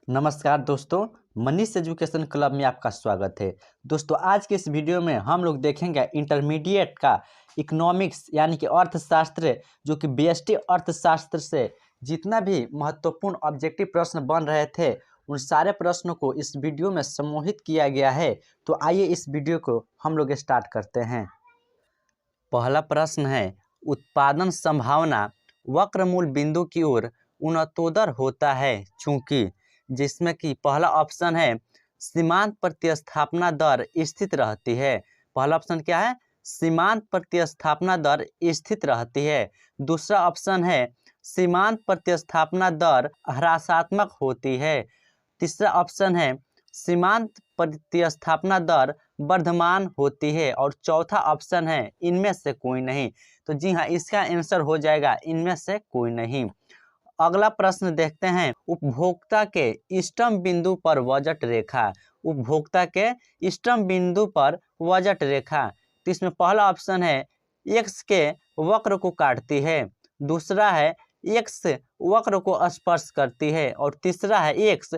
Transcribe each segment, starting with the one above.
नमस्कार दोस्तों, Manish education club में आपका स्वागत है। दोस्तों, आज के इस वीडियो में हम लोग देखेंगे इंटरमीडिएट का इकोनॉमिक्स यानी कि अर्थशास्त्र, जो कि बीएसटी अर्थशास्त्र से जितना भी महत्वपूर्ण ऑब्जेक्टिव प्रश्न बन रहे थे उन सारे प्रश्नों को इस वीडियो में समूहित किया गया है। तो आइए इस वीडियो को हम लोग स्टार्ट करते हैं। पहला प्रश्न है, उत्पादन संभावना वक्र मूल बिंदु की ओर उन्नतोदर होता है चूंकि, जिसमें कि पहला ऑप्शन है सीमांत प्रतिस्थापना दर स्थित रहती है। पहला ऑप्शन क्या है? सीमांत प्रतिस्थापना दर स्थित रहती है। दूसरा ऑप्शन है सीमांत प्रतिस्थापना दर ह्रासात्मक होती है। तीसरा ऑप्शन है सीमांत प्रतिस्थापना दर वर्धमान होती है। और चौथा ऑप्शन है इनमें से कोई नहीं। तो जी हाँ, इसका आंसर हो जाएगा इनमें से कोई नहीं। अगला प्रश्न देखते हैं, उपभोक्ता के इष्टतम बिंदु पर बजट रेखा। उपभोक्ता के इष्टतम बिंदु पर बजट रेखा, तो इसमें पहला ऑप्शन है एक्स के वक्र को काटती है। दूसरा है एक्स वक्र को स्पर्श करती है। और तीसरा है एक्स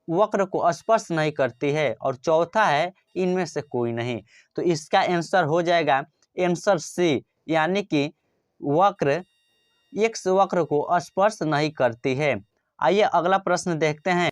वक्र को स्पर्श नहीं करती है। और चौथा है इनमें से कोई नहीं। तो इसका आंसर हो जाएगा आंसर सी, यानी कि वक्र एक्स वक्र को स्पर्श नहीं करती है। आइए अगला प्रश्न देखते हैं।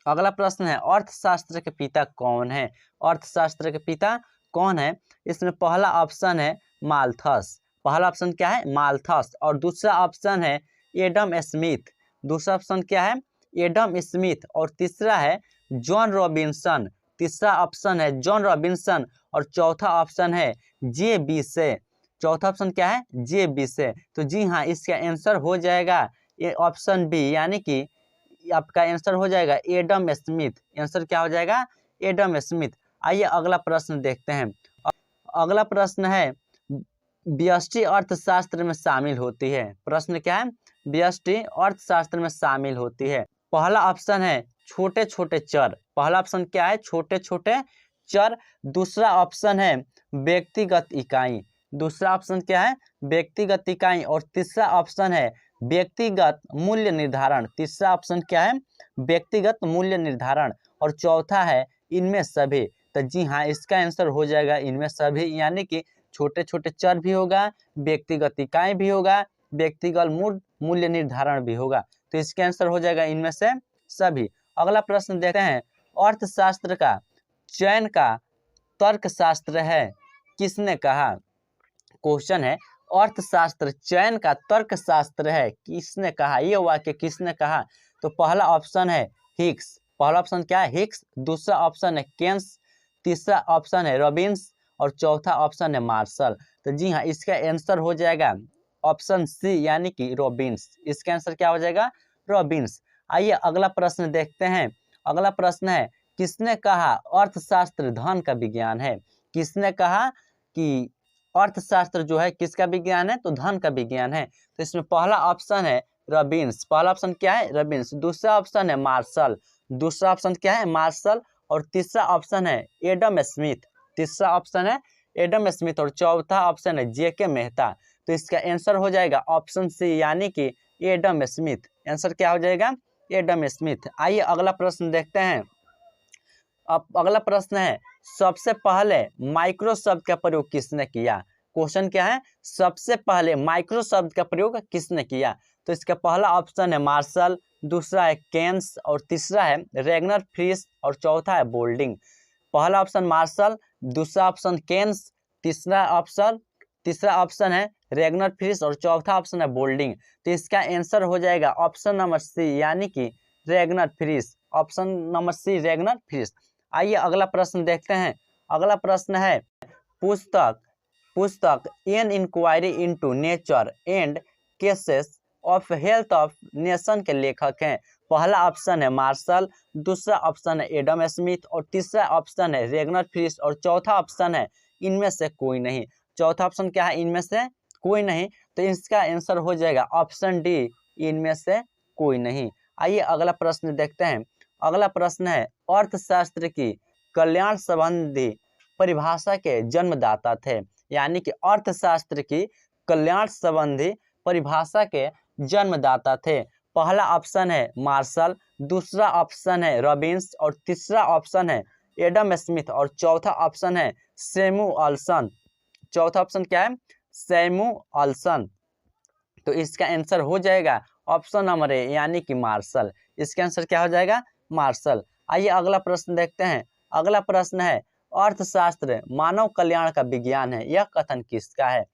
अगला प्रश्न है, अर्थशास्त्र के पिता कौन है? अर्थशास्त्र के पिता कौन है? इसमें पहला ऑप्शन है माल्थस। पहला ऑप्शन क्या है? माल्थस। और दूसरा ऑप्शन है एडम स्मिथ। दूसरा ऑप्शन क्या है? Adam Smith. और तीसरा है जॉन रॉबिन्सन। तीसरा ऑप्शन है जॉन रॉबिन्सन। और चौथा ऑप्शन है जे बी से। चौथा ऑप्शन क्या है? जे बी से। तो जी हाँ, इसका आंसर हो जाएगा ये ऑप्शन बी, यानी कि आपका आंसर हो जाएगा एडम स्मिथ। आंसर क्या हो जाएगा? Adam Smith. आइए अगला प्रश्न देखते हैं। अगला प्रश्न है, व्यष्टि अर्थशास्त्र में शामिल होती है। प्रश्न क्या है? व्यष्टि अर्थशास्त्र में शामिल होती है। पहला ऑप्शन है छोटे छोटे चर। पहला ऑप्शन क्या है? छोटे छोटे चर। दूसरा ऑप्शन है व्यक्तिगत इकाई। दूसरा ऑप्शन क्या है? व्यक्तिगत इकाई। और तीसरा ऑप्शन है व्यक्तिगत मूल्य निर्धारण। तीसरा ऑप्शन क्या है? व्यक्तिगत मूल्य निर्धारण। और चौथा है इनमें सभी। तो जी हाँ, इसका आंसर हो जाएगा इनमें सभी, यानी कि छोटे छोटे चर भी होगा, व्यक्तिगत इकाई भी होगा, व्यक्तिगत मूल्य निर्धारण भी होगा। तो इसका आंसर हो जाएगा इनमें से सभी। अगला प्रश्न देखते हैं, अर्थशास्त्र का चयन का तर्कशास्त्र है किसने कहा? क्वेश्चन है, अर्थशास्त्र चयन का तर्कशास्त्र है किसने कहा? ये वाक्य किसने कहा? तो पहला ऑप्शन है हिक्स। पहला ऑप्शन क्या है? हिक्स। दूसरा ऑप्शन है केन्स। तीसरा ऑप्शन है रॉबिन्स। और चौथा ऑप्शन है मार्शल। तो जी हाँ, इसका आंसर हो जाएगा ऑप्शन सी, यानी कि रॉबिन्स। इसका आंसर क्या हो जाएगा? रॉबिन्स। आइए अगला प्रश्न देखते हैं। अगला प्रश्न है, किसने कहा अर्थशास्त्र धन का विज्ञान है? किसने कहा कि अर्थशास्त्र जो है किसका विज्ञान है? तो धन का विज्ञान है। तो इसमें पहला ऑप्शन है रॉबिन्स। पहला ऑप्शन क्या है? रॉबिन्स। दूसरा ऑप्शन है मार्शल। दूसरा ऑप्शन क्या है? मार्शल। और तीसरा ऑप्शन है एडम स्मिथ। तीसरा ऑप्शन है एडम स्मिथ। और चौथा ऑप्शन है जेके मेहता। तो इसका आंसर हो जाएगा ऑप्शन सी, यानी कि एडम स्मिथ। आंसर क्या हो जाएगा? Adam Smith. आइए अगला प्रश्न देखते हैं। अब अगला प्रश्न है, सबसे पहले माइक्रो शब्द का प्रयोग किसने किया? क्वेश्चन क्या है? सबसे पहले माइक्रो शब्द का प्रयोग किसने किया? तो इसका पहला ऑप्शन है मार्शल। दूसरा है केन्स। और तीसरा है रेगनर फ्रिश। और चौथा है बोल्डिंग। पहला ऑप्शन मार्शल। दूसरा ऑप्शन केन्स। तीसरा ऑप्शन है रेगनर फ्रिश। और चौथा ऑप्शन है बोल्डिंग। तो इसका आंसर हो जाएगा ऑप्शन नंबर सी, यानी कि Ragnar Frisch. Option number C, Ragnar Frisch. आइए अगला प्रश्न देखते हैं। अगला प्रश्न है, पुस्तक an inquiry into nature and causes of health of nation के लेखक हैं। पहला ऑप्शन है मार्शल। दूसरा ऑप्शन है एडम स्मिथ। और तीसरा ऑप्शन है रेगनर फ्रिश। और चौथा ऑप्शन है इनमें से कोई नहीं। चौथा ऑप्शन क्या है? इनमें से कोई नहीं। तो इसका आंसर हो जाएगा ऑप्शन डी, इनमें से कोई नहीं। आइए अगला प्रश्न देखते हैं। अगला प्रश्न है, अर्थशास्त्र की कल्याण संबंधी परिभाषा के जन्मदाता थे। यानी कि अर्थशास्त्र की कल्याण संबंधी परिभाषा के जन्मदाता थे। पहला ऑप्शन है मार्शल, दूसरा ऑप्शन है रॉबिन्स और तीसरा ऑप्शन है एडम स्मिथ और चौथा ऑप्शन है सैमुअल्सन। चौथा ऑप्शन क्या है? सैमुअल्सन। तो इसका आंसर हो जाएगा ऑप्शन नंबर ए यानी कि मार्शल। इसका आंसर क्या हो जाएगा? मार्शल। आइए अगला प्रश्न देखते हैं। अगला प्रश्न है अर्थशास्त्र मानव कल्याण का विज्ञान है, यह कथन किसका है?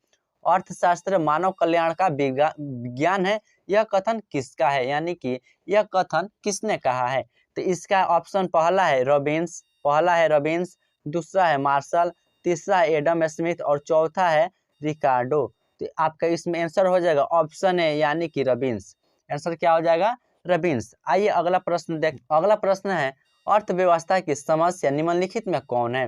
अर्थशास्त्र मानव कल्याण का विज्ञान है, यह कथन किसका है, यानी कि यह कथन किसने कहा है? तो इसका ऑप्शन पहला है रॉबिन्स, दूसरा है मार्शल, तीसरा है एडम स्मिथ और चौथा है रिकार्डो। तो आपका इसमें आंसर हो जाएगा ऑप्शन है यानी कि रॉबिन्स। आंसर क्या हो जाएगा? रॉबिन्स। आइए अगला प्रश्न है अर्थव्यवस्था की समस्या निम्नलिखित में कौन है?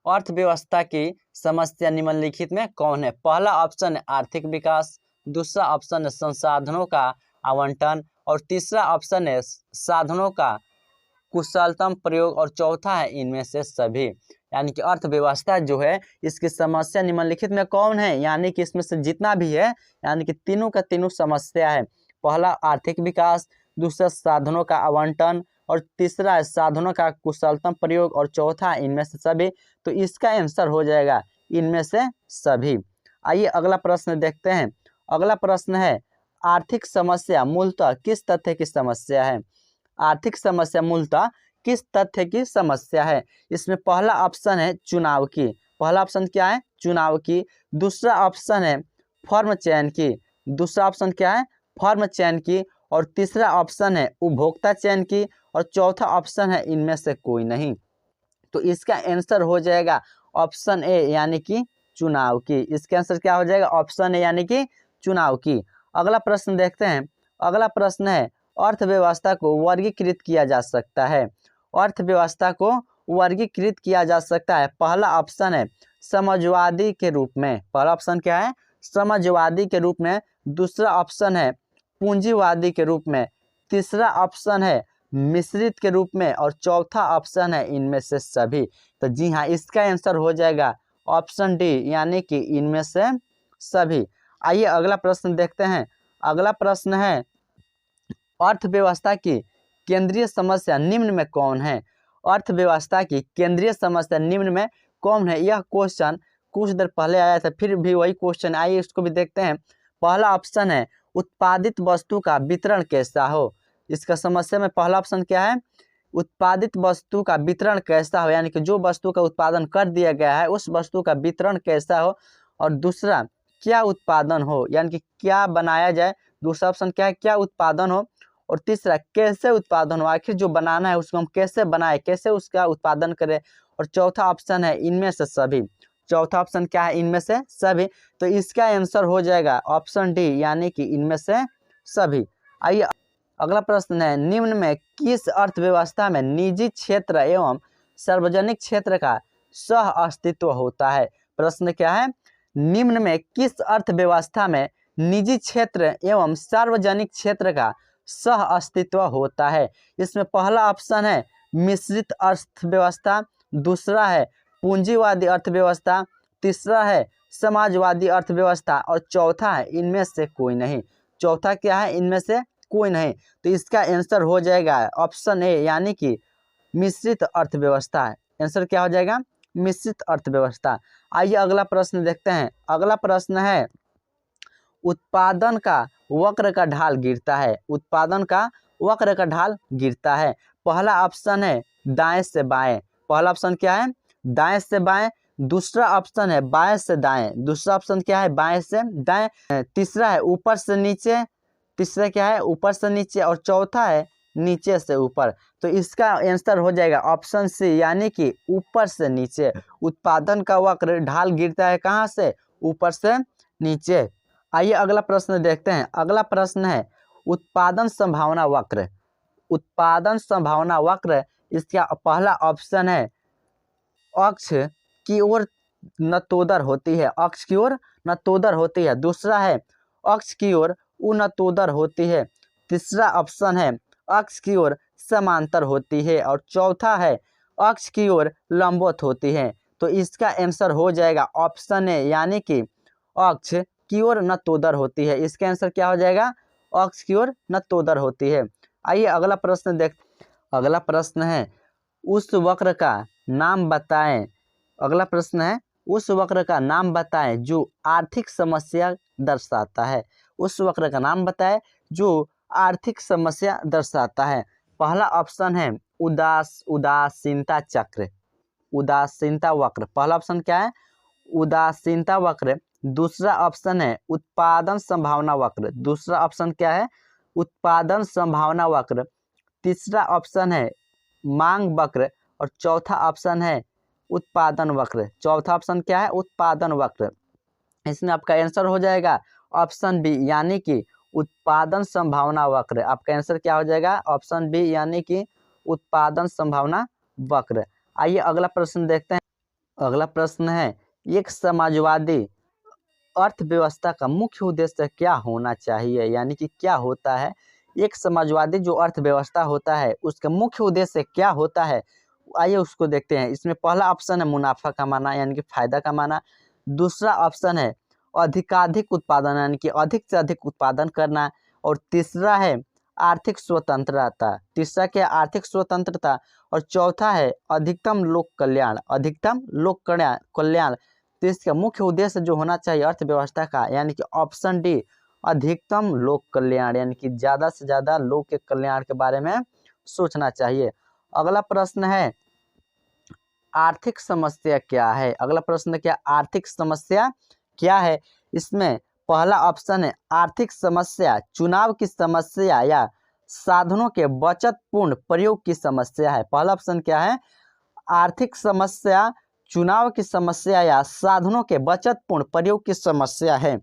अर्थव्यवस्था की समस्या निम्नलिखित में कौन है? पहला ऑप्शन है आर्थिक विकास, दूसरा ऑप्शन है संसाधनों का आवंटन और तीसरा ऑप्शन है साधनों का कुशलतम प्रयोग और चौथा है इनमें से सभी। यानी कि अर्थव्यवस्था जो है इसकी समस्या निम्नलिखित में कौन है, यानी कि इसमें से जितना भी है यानी कि तीनों का तीनों समस्या है। पहला आर्थिक विकास, दूसरा साधनों का आवंटन और तीसरा है साधनों का कुशलतम प्रयोग और चौथा इनमें से सभी। तो इसका आंसर हो जाएगा इनमें से सभी। आइए अगला प्रश्न देखते हैं। अगला प्रश्न है आर्थिक समस्या मूलतः किस तथ्य की समस्या है? आर्थिक समस्या मूलतः किस तथ्य की समस्या है? इसमें पहला ऑप्शन है चुनाव की। पहला ऑप्शन क्या है? चुनाव की। दूसरा ऑप्शन है फर्म चयन की। दूसरा ऑप्शन क्या है? फर्म चयन की। और तीसरा ऑप्शन है उपभोक्ता चयन की और चौथा ऑप्शन है इनमें से कोई नहीं। तो इसका आंसर हो जाएगा ऑप्शन ए यानी कि चुनाव की। इसका आंसर क्या हो जाएगा? ऑप्शन ए यानी कि चुनाव की। अगला प्रश्न देखते हैं। अगला प्रश्न है अर्थव्यवस्था को वर्गीकृत किया जा सकता है। अर्थव्यवस्था को वर्गीकृत किया जा सकता है। पहला ऑप्शन है समाजवादी के रूप में। पहला ऑप्शन क्या है? समाजवादी के रूप में। दूसरा ऑप्शन है पूंजीवादी के रूप में। तीसरा ऑप्शन है मिश्रित के रूप में और चौथा ऑप्शन है इनमें से सभी। तो जी हाँ, इसका आंसर हो जाएगा ऑप्शन डी यानी कि इनमें से सभी। आइए अगला प्रश्न देखते हैं। अगला प्रश्न है अर्थव्यवस्था की केंद्रीय समस्या निम्न में कौन है? अर्थव्यवस्था की केंद्रीय समस्या निम्न में कौन है? यह क्वेश्चन कुछ देर पहले आया था, फिर भी वही क्वेश्चन। आइए इसको भी देखते हैं। पहला ऑप्शन है उत्पादित वस्तु का वितरण कैसा हो। इसका समस्या में पहला ऑप्शन क्या है? उत्पादित वस्तु का वितरण कैसा हो, यानी कि जो वस्तु का उत्पादन कर दिया गया है उस वस्तु का वितरण कैसा हो। और दूसरा क्या उत्पादन हो, यानी कि क्या बनाया जाए। दूसरा ऑप्शन क्या है? क्या उत्पादन हो। और तीसरा कैसे उत्पादन हो, आखिर जो बनाना है उसको हम कैसे बनाए, कैसे उसका उत्पादन करें। और चौथा ऑप्शन है इनमें से सभी। चौथा ऑप्शन क्या है? इनमें से सभी। तो इसका आंसर हो जाएगा ऑप्शन डी यानी कि इनमें से सभी। आइए अगला प्रश्न है निम्न में किस अर्थव्यवस्था में निजी क्षेत्र एवं सार्वजनिक क्षेत्र का सह अस्तित्व होता है? प्रश्न क्या है? निम्न में किस अर्थव्यवस्था में निजी क्षेत्र एवं सार्वजनिक क्षेत्र का सह अस्तित्व होता है? इसमें पहला ऑप्शन है मिश्रित अर्थव्यवस्था, दूसरा है पूंजीवादी अर्थव्यवस्था, तीसरा है समाजवादी अर्थव्यवस्था और चौथा है इनमें से कोई नहीं। चौथा क्या है? इनमें से कोई नहीं। तो इसका आंसर हो जाएगा ऑप्शन ए यानी कि मिश्रित अर्थव्यवस्था। आंसर क्या हो जाएगा? मिश्रित अर्थव्यवस्था। आइए अगला प्रश्न देखते हैं। अगला प्रश्न है उत्पादन का वक्र का ढाल गिरता है। उत्पादन का वक्र का ढाल गिरता है। पहला ऑप्शन है दाएं से बाएं। पहला ऑप्शन क्या है? दाएं से बाएं। दूसरा ऑप्शन है बाएं से दाएं। दूसरा ऑप्शन क्या है? बाएं से दाएं। तीसरा है ऊपर से नीचे। तीसरा क्या है? ऊपर से नीचे। और चौथा है नीचे से ऊपर। तो इसका आंसर हो जाएगा ऑप्शन सी यानी कि ऊपर से नीचे। उत्पादन का वक्र ढाल गिरता है कहाँ से? ऊपर से नीचे। आइए अगला प्रश्न देखते हैं। अगला प्रश्न है उत्पादन संभावना वक्र। उत्पादन संभावना वक्र इसका पहला ऑप्शन है अक्ष की ओर नतोदर होती है। अक्ष की ओर नतोदर होती है। दूसरा है अक्ष की ओर उन्नतोदर होती है। तीसरा ऑप्शन है अक्ष की ओर समांतर होती है और चौथा है अक्ष की ओर लंबवत होती है। तो इसका आंसर हो जाएगा ऑप्शन ए यानी कि अक्ष की ओर नतोदर होती है। इसका आंसर क्या हो जाएगा? अक्ष की ओर न तो उधर होती है। आइए अगला प्रश्न अगला प्रश्न है उस वक्र का नाम बताएं। अगला प्रश्न है उस वक्र का नाम बताएं जो आर्थिक समस्या दर्शाता है। उस वक्र का नाम बताएं जो आर्थिक समस्या दर्शाता है। पहला ऑप्शन है उदासीनता चक्र, उदासीनता वक्र। पहला ऑप्शन क्या है? उदासीनता वक्र। दूसरा ऑप्शन है उत्पादन संभावना वक्र। दूसरा ऑप्शन क्या है? उत्पादन संभावना वक्र। तीसरा ऑप्शन है मांग वक्र और चौथा ऑप्शन है उत्पादन वक्र। चौथा ऑप्शन क्या है? उत्पादन वक्र। इसमें आपका आंसर हो जाएगा ऑप्शन बी यानी कि उत्पादन संभावना वक्र। आपका आंसर क्या हो जाएगा? ऑप्शन बी यानी कि उत्पादन संभावना वक्र। आइए अगला प्रश्न देखते हैं। अगला प्रश्न है एक समाजवादी अर्थव्यवस्था का मुख्य उद्देश्य क्या होना चाहिए, यानी कि क्या होता है। एक समाजवादी जो अर्थव्यवस्था होता है उसका मुख्य उद्देश्य क्या होता है, आइए उसको देखते हैं। इसमें पहला ऑप्शन है मुनाफा कमाना यानी कि फायदा कमाना। दूसरा ऑप्शन है अधिकाधिक उत्पादन यानी कि अधिक से अधिक उत्पादन करना। और तीसरा है आर्थिक स्वतंत्रता। तीसरा क्या? आर्थिक स्वतंत्रता। और चौथा है अधिकतम लोक कल्याण, अधिकतम लोक कल्याण। तो इसका मुख्य उद्देश्य जो होना चाहिए अर्थव्यवस्था का यानी कि ऑप्शन डी अधिकतम लोक कल्याण, यानी कि ज़्यादा से ज़्यादा लोग के कल्याण के बारे में सोचना चाहिए। अगला प्रश्न है आर्थिक समस्या क्या है। अगला प्रश्न क्या? आर्थिक समस्या क्या है। इसमें पहला ऑप्शन है आर्थिक समस्या चुनाव की समस्या या साधनों के बचतपूर्ण प्रयोग की समस्या है। पहला ऑप्शन क्या है? आर्थिक समस्या चुनाव की समस्या या साधनों के बचतपूर्ण प्रयोग की समस्या है।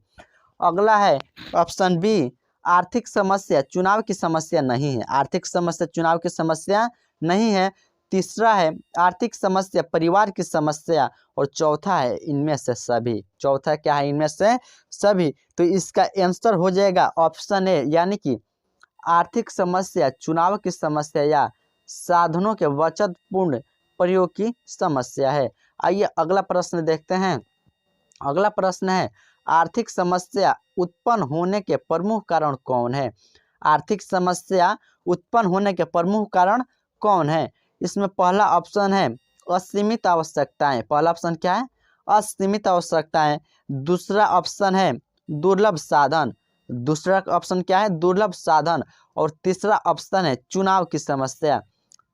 अगला है ऑप्शन बी आर्थिक समस्या चुनाव की समस्या नहीं है। आर्थिक समस्या चुनाव की समस्या नहीं है। तीसरा है आर्थिक समस्या परिवार की समस्या। और चौथा है इनमें से सभी। चौथा क्या है? इनमें से सभी। तो इसका आंसर हो जाएगा ऑप्शन ए यानी कि आर्थिक समस्या चुनाव की समस्या या साधनों के बचतपूर्ण प्रयोग की समस्या है। आइए अगला प्रश्न देखते हैं। अगला प्रश्न है आर्थिक समस्या उत्पन्न होने के प्रमुख कारण कौन है। आर्थिक समस्या उत्पन्न होने के प्रमुख कारण कौन है। इसमें पहला ऑप्शन है असीमित आवश्यकताएं। पहला ऑप्शन क्या है? असीमित आवश्यकताएं। दूसरा ऑप्शन है दुर्लभ साधन। दूसरा ऑप्शन क्या है? दुर्लभ साधन। और तीसरा ऑप्शन है चुनाव की समस्या।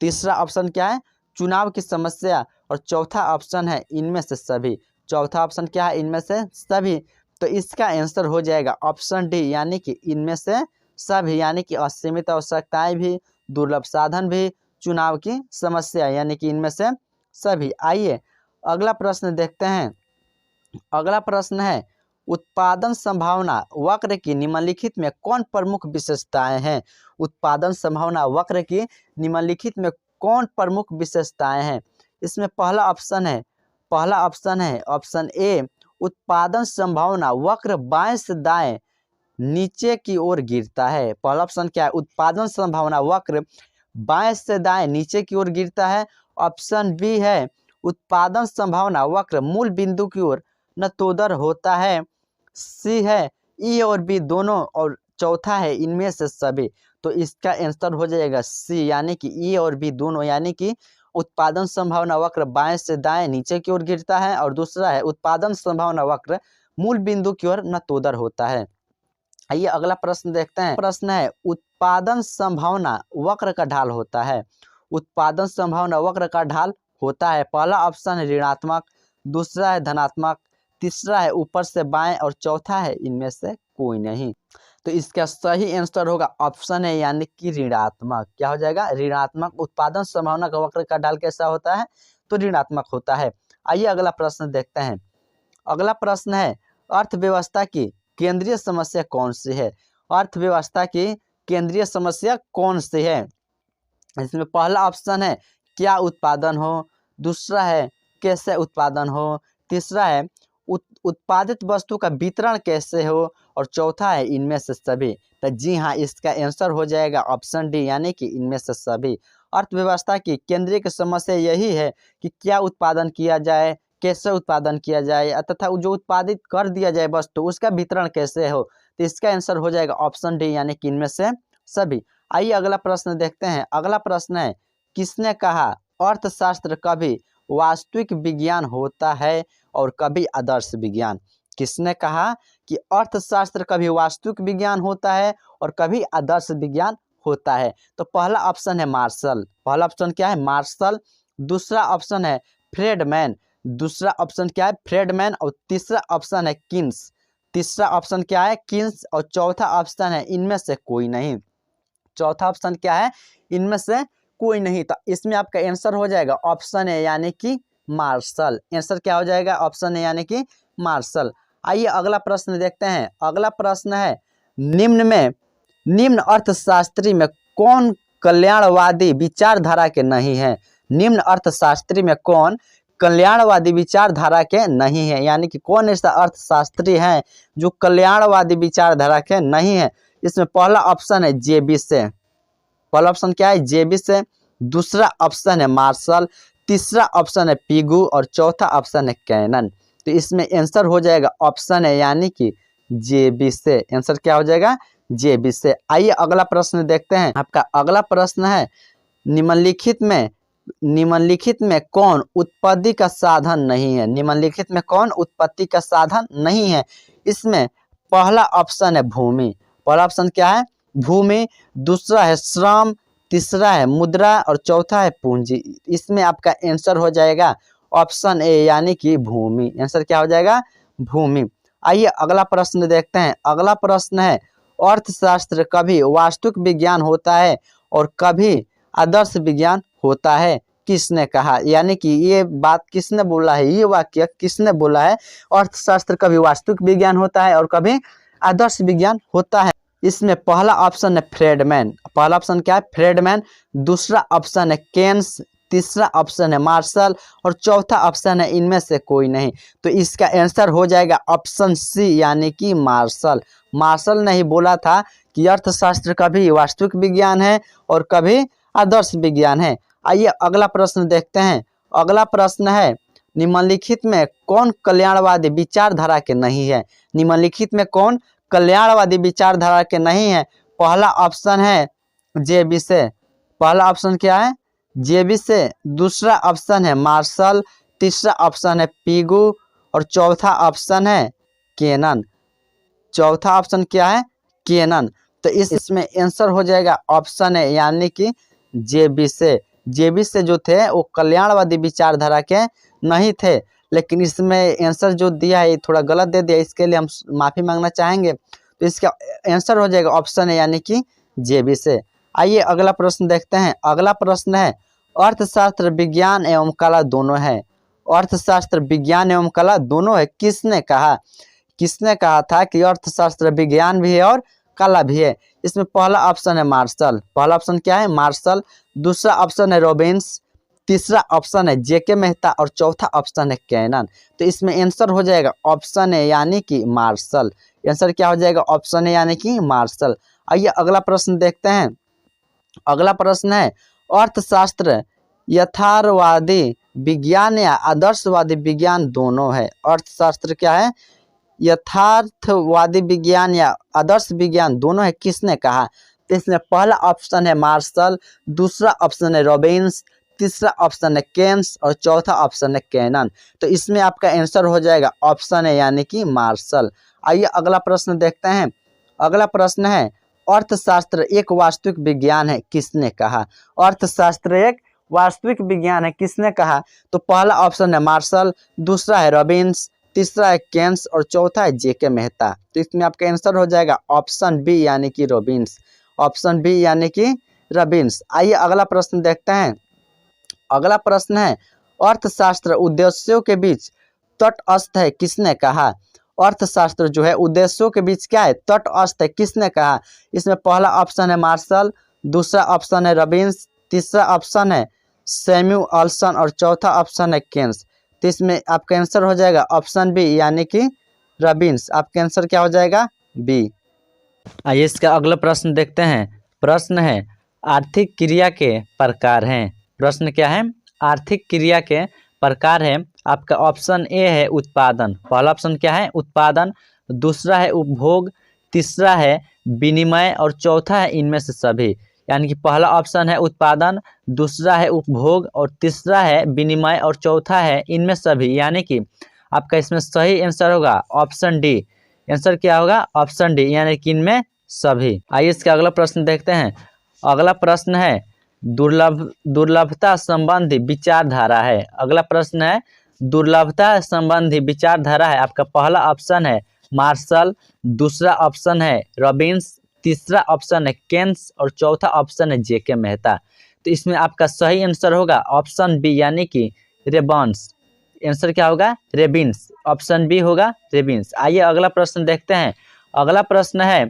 तीसरा ऑप्शन क्या है? चुनाव की समस्या। और चौथा ऑप्शन है इनमें से सभी। चौथा ऑप्शन क्या है? इनमें से सभी। तो इसका आंसर हो जाएगा ऑप्शन डी यानी कि इनमें से सभी, यानी कि असीमित आवश्यकताएं भी, दुर्लभ साधन भी, चुनाव की समस्या यानी कि इनमें से सभी। आइए अगला प्रश्न देखते हैं। अगला प्रश्न है उत्पादन संभावना वक्र की निम्नलिखित में कौन प्रमुख विशेषताएं हैं। उत्पादन संभावना वक्र की निम्नलिखित में कौन प्रमुख विशेषताएं हैं। इसमें पहला ऑप्शन है ऑप्शन ए उत्पादन संभावना वक्र बाएं से दाएं नीचे की ओर गिरता है। पहला ऑप्शन क्या है? उत्पादन संभावना वक्र बाएं से दाएं नीचे की ओर गिरता है। ऑप्शन बी है उत्पादन संभावना वक्र मूल बिंदु की ओर नतोदर होता है। सी है ई और बी दोनों। और चौथा है इनमें से सभी। तो इसका आंसर हो जाएगा सी यानी कि ई और बी दोनों, यानी कि उत्पादन संभावना वक्र बाएं से दाएं नीचे की ओर गिरता है और दूसरा है उत्पादन संभावना वक्र मूल बिंदु की ओर नतोदर होता है। आइए अगला प्रश्न देखते हैं। प्रश्न है उत्पादन संभावना वक्र का ढाल होता है। उत्पादन संभावना वक्र का ढाल होता है। पहला ऑप्शन है ऋणात्मक, दूसरा है धनात्मक, तीसरा है ऊपर से बाएं और चौथा है इनमें से कोई नहीं। तो इसका सही आंसर होगा ऑप्शन है यानी कि ऋणात्मक। क्या हो जाएगा? ऋणात्मक। उत्पादन संभावना का वक्र का ढाल कैसा होता है? तो ऋणात्मक होता है। आइए अगला प्रश्न देखते हैं। अगला प्रश्न है अर्थव्यवस्था की केंद्रीय समस्या कौन सी है। अर्थव्यवस्था की केंद्रीय समस्या कौन सी है। इसमें पहला ऑप्शन है क्या उत्पादन हो, दूसरा है कैसे उत्पादन हो, तीसरा है उत्पादित वस्तु का वितरण कैसे हो, और चौथा है इनमें से सभी। तो जी हाँ, इसका आंसर हो जाएगा ऑप्शन डी यानी कि इनमें से सभी। अर्थव्यवस्था की केंद्रीय की समस्या यही है कि क्या उत्पादन किया जाए, कैसे उत्पादन किया जाए, तथा जो उत्पादित कर दिया जाए वस्तु उसका वितरण कैसे हो। तो इसका आंसर हो जाएगा ऑप्शन डी यानी कि इनमें से सभी। आइए अगला प्रश्न देखते हैं। अगला प्रश्न है, किसने कहा अर्थशास्त्र कभी वास्तविक विज्ञान होता है और कभी आदर्श विज्ञान? किसने कहा कि अर्थशास्त्र कभी वास्तविक विज्ञान होता है और कभी आदर्श विज्ञान होता है? तो पहला ऑप्शन है मार्शल। पहला ऑप्शन क्या है? मार्शल। दूसरा ऑप्शन है फ्रेडमैन। दूसरा ऑप्शन क्या है? फ्रेडमैन। और तीसरा ऑप्शन है किन्स। तीसरा ऑप्शन क्या है? किन्स। और चौथा ऑप्शन है इनमें से कोई नहीं। चौथा ऑप्शन क्या है? इनमें से कोई नहीं। तो इसमें आपका आंसर हो जाएगा ऑप्शन है यानी कि मार्शल। आंसर क्या हो जाएगा? ऑप्शन है यानी कि मार्शल। आइए अगला प्रश्न देखते हैं। अगला प्रश्न है, निम्न अर्थशास्त्री में कौन कल्याणवादी विचारधारा के नहीं है? निम्न अर्थशास्त्री में कौन कल्याणवादी विचारधारा के नहीं है? यानी कि कौन ऐसा अर्थशास्त्री है जो कल्याणवादी विचारधारा के नहीं है? इसमें पहला ऑप्शन है जेबी से। पहला ऑप्शन क्या है? जेबी से। दूसरा ऑप्शन है मार्शल। तीसरा ऑप्शन है पिगू और चौथा ऑप्शन है कैनन। तो इसमें आंसर हो जाएगा ऑप्शन है यानी कि जेबी से। आंसर क्या हो जाएगा? जेबी से। आइए अगला प्रश्न देखते हैं। आपका अगला प्रश्न है, निम्नलिखित में कौन उत्पत्ति का साधन नहीं है? निम्नलिखित में कौन उत्पत्ति का साधन नहीं है? इसमें पहला ऑप्शन है भूमि। पहला ऑप्शन क्या है? भूमि। दूसरा है श्रम। तीसरा है मुद्रा और चौथा है पूंजी। इसमें आपका आंसर हो जाएगा ऑप्शन ए यानी कि भूमि। आंसर क्या हो जाएगा? भूमि। आइए अगला प्रश्न देखते हैं। अगला प्रश्न है, अर्थशास्त्र कभी वास्तविक विज्ञान होता है और कभी आदर्श विज्ञान होता है? किसने कहा? यानी कि ये बात किसने बोला है? ये वाक्य किसने बोला है? अर्थशास्त्र कभी वास्तविक विज्ञान होता है और कभी आदर्श विज्ञान होता है। इसमें पहला ऑप्शन है फ्रेडमैन। पहला ऑप्शन क्या है? फ्रेडमैन। दूसरा ऑप्शन है केन्स। तीसरा ऑप्शन है मार्शल और चौथा ऑप्शन है इनमें से कोई नहीं। तो इसका आंसर हो जाएगा ऑप्शन सी यानी कि मार्शल। मार्शल ने ही बोला था कि अर्थशास्त्र कभी वास्तविक विज्ञान है और कभी आदर्श विज्ञान है। आइए अगला प्रश्न देखते हैं। अगला प्रश्न है, निम्नलिखित में कौन कल्याणवादी विचारधारा के नहीं है? निम्नलिखित में कौन कल्याणवादी विचारधारा के नहीं है? पहला ऑप्शन है जेबी से। पहला ऑप्शन क्या है? जेबी से। दूसरा ऑप्शन है मार्शल। तीसरा ऑप्शन है पिगू और चौथा ऑप्शन है केनन। चौथा ऑप्शन क्या है? केनन। तो इसमें आंसर हो जाएगा ऑप्शन है यानी कि जेबी से। जेबी से जो थे वो कल्याणवादी विचारधारा के नहीं थे, लेकिन इसमें आंसर जो दिया है थोड़ा गलत दे दिया, इसके लिए हम माफ़ी मांगना चाहेंगे। तो इसका आंसर हो जाएगा ऑप्शन है यानी कि जेबी से। आइए अगला प्रश्न देखते हैं। अगला प्रश्न है, अर्थशास्त्र विज्ञान एवं कला दोनों है। अर्थशास्त्र विज्ञान एवं कला दोनों है। किसने कहा? किसने कहा था कि अर्थशास्त्र विज्ञान भी है और कला भी है? इसमें पहला ऑप्शन है मार्शल। पहला ऑप्शन क्या है? मार्शल। दूसरा ऑप्शन है रॉबिन्स। तीसरा ऑप्शन है जेके मेहता और चौथा ऑप्शन है कैनन। तो इसमें आंसर हो जाएगा ऑप्शन है यानी कि मार्शल। आंसर क्या हो जाएगा? ऑप्शन है यानी कि मार्शल। आइए अगला प्रश्न देखते हैं। अगला प्रश्न है, अर्थशास्त्र यथार्थवादी विज्ञान या आदर्शवादी विज्ञान दोनों है? अर्थशास्त्र क्या है? यथार्थवादी विज्ञान या आदर्श विज्ञान दोनों है। किसने कहा? इसमें पहला ऑप्शन है मार्शल। दूसरा ऑप्शन है रॉबिन्स। तीसरा ऑप्शन है केन्स और चौथा ऑप्शन है कैनन। तो इसमें आपका आंसर हो जाएगा ऑप्शन है यानी कि मार्शल। आइए अगला प्रश्न देखते हैं। अगला प्रश्न है, अर्थशास्त्र एक वास्तविक विज्ञान है। किसने कहा? अर्थशास्त्र एक वास्तविक विज्ञान है। किसने कहा? तो पहला ऑप्शन है मार्शल। दूसरा है रॉबिन्स। तीसरा है केन्स और चौथा है जेके मेहता। तो इसमें आपका आंसर हो जाएगा ऑप्शन बी यानी कि रॉबिन्स। ऑप्शन बी यानी कि रॉबिन्स। आइए अगला प्रश्न देखते हैं। अगला प्रश्न है, अर्थशास्त्र उद्देश्यों के बीच तटस्थ है। किसने कहा? अर्थशास्त्र जो है उद्देश्यों के बीच क्या है? तटस्थ है। किसने कहा? इसमें पहला ऑप्शन है मार्शल। दूसरा ऑप्शन है रॉबिन्स। तीसरा ऑप्शन है सैमुअल्सन और चौथा ऑप्शन है केन्स। तो इसमें आपका आंसर हो जाएगा ऑप्शन बी यानी कि रॉबिन्स। आपका आंसर क्या हो जाएगा? बी। आइए इसका अगला प्रश्न देखते हैं। प्रश्न है, आर्थिक क्रिया के प्रकार हैं। प्रश्न क्या है? आर्थिक क्रिया के प्रकार है। आपका ऑप्शन ए है उत्पादन। पहला ऑप्शन क्या है? उत्पादन। दूसरा है उपभोग। तीसरा है विनिमय और चौथा है इनमें से सभी। यानी कि पहला ऑप्शन है उत्पादन, दूसरा है उपभोग और तीसरा है विनिमय और चौथा है इनमें सभी। यानी कि आपका इसमें सही आंसर होगा ऑप्शन डी। आंसर क्या होगा? ऑप्शन डी, यानी कि इनमें सभी। आइए इसका अगला प्रश्न देखते हैं। अगला प्रश्न है दुर्लभता संबंधी विचारधारा है। अगला प्रश्न है दुर्लभता संबंधी विचारधारा है। आपका पहला ऑप्शन है मार्शल, दूसरा ऑप्शन है रॉबिन्स, तीसरा ऑप्शन है केन्स और चौथा ऑप्शन है जेके मेहता। तो इसमें आपका सही आंसर होगा ऑप्शन बी, यानी कि रेबन्स। आंसर क्या होगा? रेबिन्स। ऑप्शन बी होगा रेबिन्स। आइए अगला प्रश्न देखते हैं। अगला प्रश्न है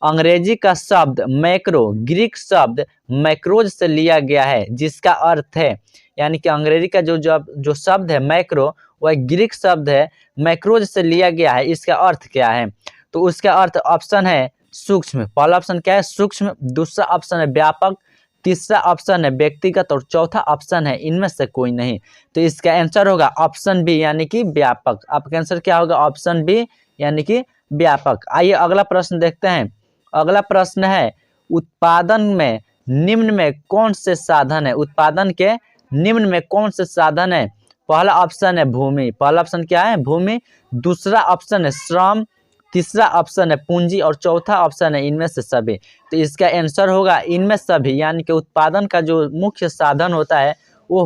अंग्रेजी का शब्द मैक्रो ग्रीक शब्द मैक्रोज से लिया गया है, जिसका अर्थ है, यानी कि अंग्रेजी का जो शब्द है मैक्रो, वह ग्रीक शब्द है मैक्रोज से लिया गया है। इसका अर्थ क्या है? तो उसका अर्थ ऑप्शन है सूक्ष्म। पहला ऑप्शन क्या है? सूक्ष्म, दूसरा ऑप्शन है व्यापक, तीसरा ऑप्शन है व्यक्तिगत और चौथा ऑप्शन है इनमें से कोई नहीं। तो इसका आंसर होगा ऑप्शन बी, यानी कि व्यापक। आपका आंसर क्या होगा? ऑप्शन बी, यानी कि व्यापक। आइए अगला प्रश्न देखते हैं। अगला प्रश्न है उत्पादन में निम्न में कौन से साधन है? उत्पादन के निम्न में कौन से साधन है? पहला ऑप्शन है भूमि। पहला ऑप्शन क्या है? भूमि। दूसरा ऑप्शन है श्रम, तीसरा ऑप्शन है पूंजी और चौथा ऑप्शन है इनमें से सभी। तो इसका आंसर होगा इनमें सभी। यानी कि उत्पादन का जो मुख्य साधन होता है वो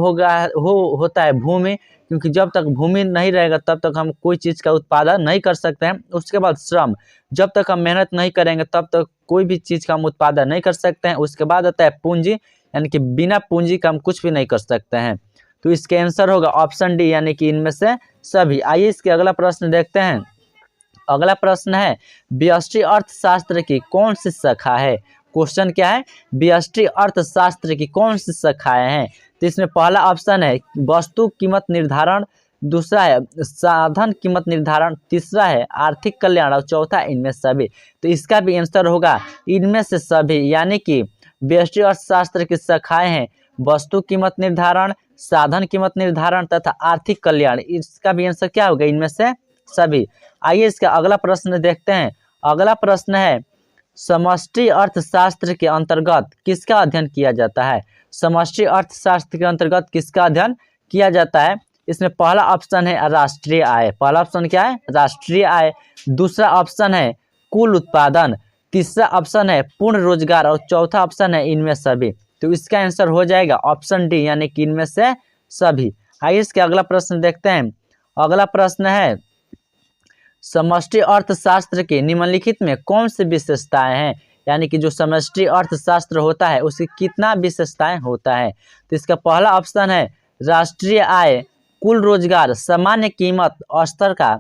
होता है भूमि, क्योंकि जब तक भूमि नहीं रहेगा तब तक हम कोई चीज़ का उत्पादन नहीं कर सकते हैं। उसके बाद श्रम, जब तक हम मेहनत नहीं करेंगे तब तक कोई भी चीज़ का हम उत्पादन नहीं कर सकते हैं। उसके बाद आता है पूंजी, यानी कि बिना पूंजी का हम कुछ भी नहीं कर सकते हैं। तो इसका आंसर होगा ऑप्शन डी, यानी कि इनमें से सभी। आइए इसके अगला प्रश्न देखते हैं। अगला प्रश्न है व्यष्टि अर्थशास्त्र की कौन सी शाखा है? क्वेश्चन क्या है? व्यष्टि अर्थशास्त्र की कौन सी शाखाएं हैं? तो इसमें पहला ऑप्शन है वस्तु कीमत निर्धारण, दूसरा है साधन कीमत निर्धारण, तीसरा है आर्थिक कल्याण और चौथा इनमें सभी। तो इसका भी आंसर होगा इनमें से सभी। यानी कि व्यष्टि अर्थशास्त्र की शाखाएं हैं वस्तु कीमत निर्धारण, साधन कीमत निर्धारण तथा आर्थिक कल्याण। इसका भी आंसर क्या होगा? इनमें से सभी। आइए इसका अगला प्रश्न देखते हैं। अगला प्रश्न है समष्टि अर्थशास्त्र के अंतर्गत किसका अध्ययन किया जाता है? समष्टि अर्थशास्त्र के अंतर्गत किसका अध्ययन किया जाता है? इसमें पहला ऑप्शन है राष्ट्रीय आय। पहला ऑप्शन क्या है? राष्ट्रीय आय। दूसरा ऑप्शन है कुल उत्पादन, तीसरा ऑप्शन है पूर्ण रोजगार और चौथा ऑप्शन है इनमें सभी। तो इसका आंसर हो जाएगा ऑप्शन डी, यानी कि इनमें से सभी। आइए इसके अगला प्रश्न देखते हैं। अगला प्रश्न है समष्टि अर्थशास्त्र के निम्नलिखित में कौन सी विशेषताएं हैं? यानी कि जो समष्टि अर्थशास्त्र होता है उसकी कितना विशेषताएं होता है? तो इसका पहला ऑप्शन है राष्ट्रीय आय, कुल रोजगार, सामान्य कीमत स्तर का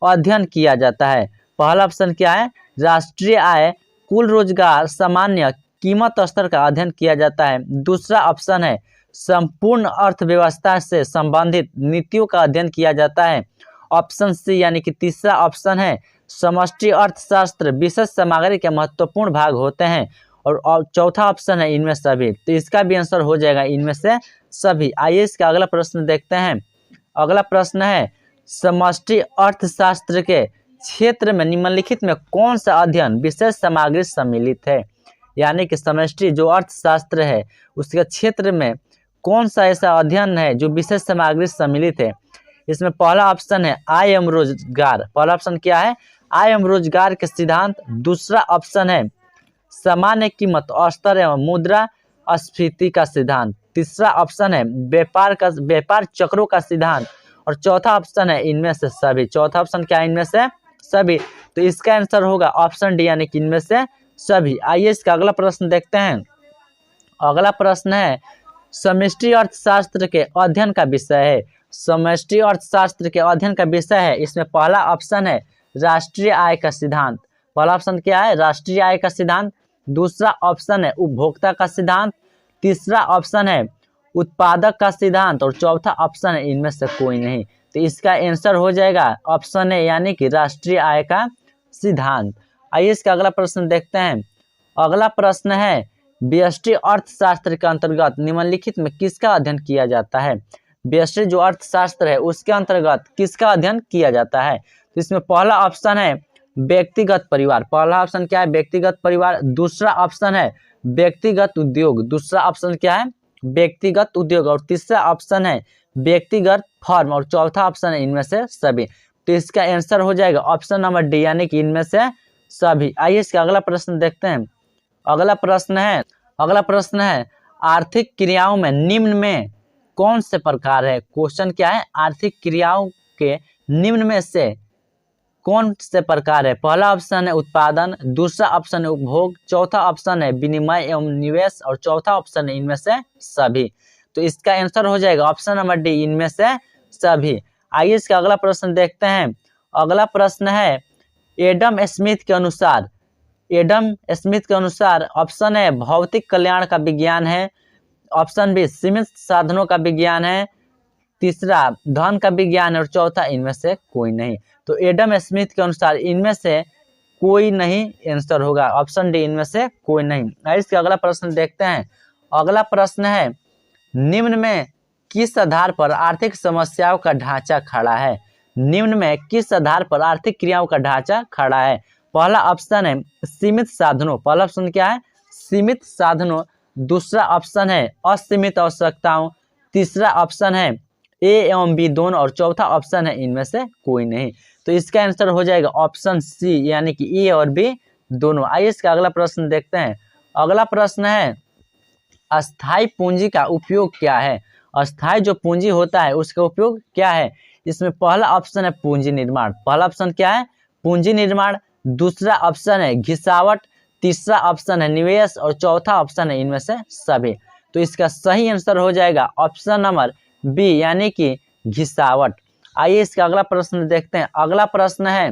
अध्ययन किया जाता है। पहला ऑप्शन क्या है? राष्ट्रीय आय, कुल रोजगार, सामान्य कीमत स्तर का अध्ययन किया जाता है। दूसरा ऑप्शन है संपूर्ण अर्थव्यवस्था से संबंधित नीतियों का अध्ययन किया जाता है। ऑप्शन सी, यानी कि तीसरा ऑप्शन है समष्टि अर्थशास्त्र विशेष सामग्री के महत्वपूर्ण भाग होते हैं और चौथा ऑप्शन है इनमें सभी। तो इसका भी आंसर हो जाएगा इनमें से सभी। आइए इसका अगला प्रश्न देखते हैं। अगला प्रश्न है समष्टि अर्थशास्त्र के क्षेत्र में निम्नलिखित में कौन सा अध्ययन विशेष सामग्री सम्मिलित है? यानी कि समष्टि जो अर्थशास्त्र है उसके क्षेत्र में कौन सा ऐसा अध्ययन है जो विशेष सामग्री सम्मिलित है? इसमें पहला ऑप्शन है आय एवं रोजगार। पहला ऑप्शन क्या है? आय एवं रोजगार के सिद्धांत। दूसरा ऑप्शन है सामान्य कीमत स्तर एवं मुद्रा स्फीति का सिद्धांत। तीसरा ऑप्शन है व्यापार चक्रों का सिद्धांत और चौथा ऑप्शन है इनमें से सभी। चौथा ऑप्शन क्या है? इनमें से सभी। तो इसका आंसर होगा ऑप्शन डी, यानी कि इनमें से सभी। आइए इसका अगला प्रश्न देखते हैं। अगला प्रश्न है समष्टि अर्थशास्त्र के अध्ययन का विषय है। समष्टि अर्थशास्त्र के अध्ययन का विषय है, इसमें पहला ऑप्शन है राष्ट्रीय आय का सिद्धांत। पहला ऑप्शन क्या है? राष्ट्रीय आय का सिद्धांत। दूसरा ऑप्शन है उपभोक्ता का सिद्धांत, तीसरा ऑप्शन है उत्पादक का सिद्धांत और चौथा ऑप्शन है इनमें से कोई नहीं। तो इसका आंसर हो जाएगा ऑप्शन है, यानी कि राष्ट्रीय आय का सिद्धांत। आइए इसका अगला प्रश्न देखते हैं। अगला प्रश्न है व्यष्टि अर्थशास्त्र के अंतर्गत निम्नलिखित में किसका अध्ययन किया जाता है? व्यष्टि जो अर्थशास्त्र है उसके अंतर्गत किसका अध्ययन किया जाता है? तो इसमें पहला ऑप्शन है व्यक्तिगत परिवार। पहला ऑप्शन क्या है? व्यक्तिगत परिवार। दूसरा ऑप्शन है व्यक्तिगत उद्योग। दूसरा ऑप्शन क्या है? व्यक्तिगत उद्योग। और तीसरा ऑप्शन है व्यक्तिगत फर्म। और चौथा ऑप्शन है इनमें से सभी। तो इसका आंसर हो जाएगा ऑप्शन नंबर डी, यानी कि इनमें से सभी। आइए इसका अगला प्रश्न देखते हैं। अगला प्रश्न है आर्थिक क्रियाओं में निम्न में कौन से प्रकार है? क्वेश्चन क्या है? आर्थिक क्रियाओं के निम्न में से कौन से प्रकार है? पहला ऑप्शन है उत्पादन, दूसरा ऑप्शन है उपभोग, चौथा ऑप्शन है विनिमय एवं निवेश और चौथा ऑप्शन है इनमें से सभी। तो इसका आंसर हो जाएगा ऑप्शन नंबर डी, इनमें से सभी। आइए इसका अगला प्रश्न देखते हैं। अगला प्रश्न है एडम स्मिथ के अनुसार ऑप्शन है भौतिक कल्याण का विज्ञान है, ऑप्शन बी सीमित साधनों का विज्ञान है, तीसरा धन का विज्ञान है और चौथा इनमें से कोई नहीं। तो एडम स्मिथ के अनुसार इनमें से कोई नहीं आंसर होगा, ऑप्शन डी इनमें से कोई नहीं। इसका अगला प्रश्न देखते हैं। अगला प्रश्न है निम्न में किस आधार पर आर्थिक समस्याओं का ढांचा खड़ा है? निम्न में किस आधार पर आर्थिक क्रियाओं का ढांचा खड़ा है? पहला ऑप्शन है सीमित साधनों। पहला ऑप्शन क्या है? सीमित साधनों। दूसरा ऑप्शन है असीमित आवश्यकताओं, तीसरा ऑप्शन है ए एवं बी दोनों और चौथा ऑप्शन है इनमें से कोई नहीं। तो इसका आंसर हो जाएगा ऑप्शन सी, यानी कि ए और बी दोनों। आइए इसका अगला प्रश्न देखते हैं। अगला प्रश्न है अस्थाई पूंजी का उपयोग क्या है? अस्थाई जो पूंजी होता है उसका उपयोग क्या है? इसमें पहला ऑप्शन है पूंजी निर्माण। पहला ऑप्शन क्या है? पूंजी निर्माण। दूसरा ऑप्शन है घिसावट, तीसरा ऑप्शन है निवेश और चौथा ऑप्शन है इनमें से सभी। तो इसका सही आंसर हो जाएगा ऑप्शन नंबर बी, यानी कि घिसावट। आइए इसका अगला प्रश्न देखते हैं। अगला प्रश्न है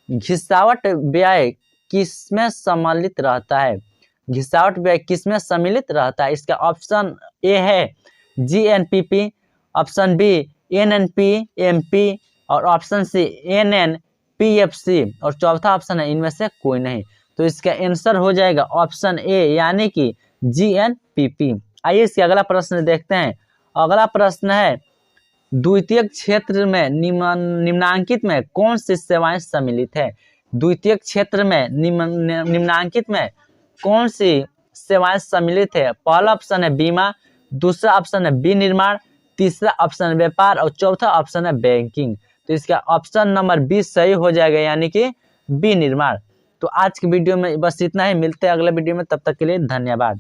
घिसावट व्यय किसमें सम्मिलित रहता है? घिसावट व्यय किसमें सम्मिलित रहता है? इसका ऑप्शन ए है जीएनपीपी, ऑप्शन बी एनएनपीएमपी और ऑप्शन सी एनएनपीएफसी और चौथा ऑप्शन है इनमें से कोई नहीं। तो इसका आंसर हो जाएगा ऑप्शन ए, यानी कि जीएनपीपी। आइए इसके अगला प्रश्न देखते हैं। अगला प्रश्न है द्वितीयक क्षेत्र में निम्नांकित में कौन सी सेवाएं सम्मिलित है? द्वितीयक क्षेत्र में निम्नांकित में कौन सी सेवाएं सम्मिलित है? पहला ऑप्शन है बीमा, दूसरा ऑप्शन है विनिर्माण, तीसरा ऑप्शन है व्यापार और चौथा ऑप्शन है बैंकिंग। तो इसका ऑप्शन नंबर बी सही हो जाएगा, यानी कि विनिर्माण। तो आज की वीडियो में बस इतना ही। मिलते हैं अगले वीडियो में, तब तक के लिए धन्यवाद।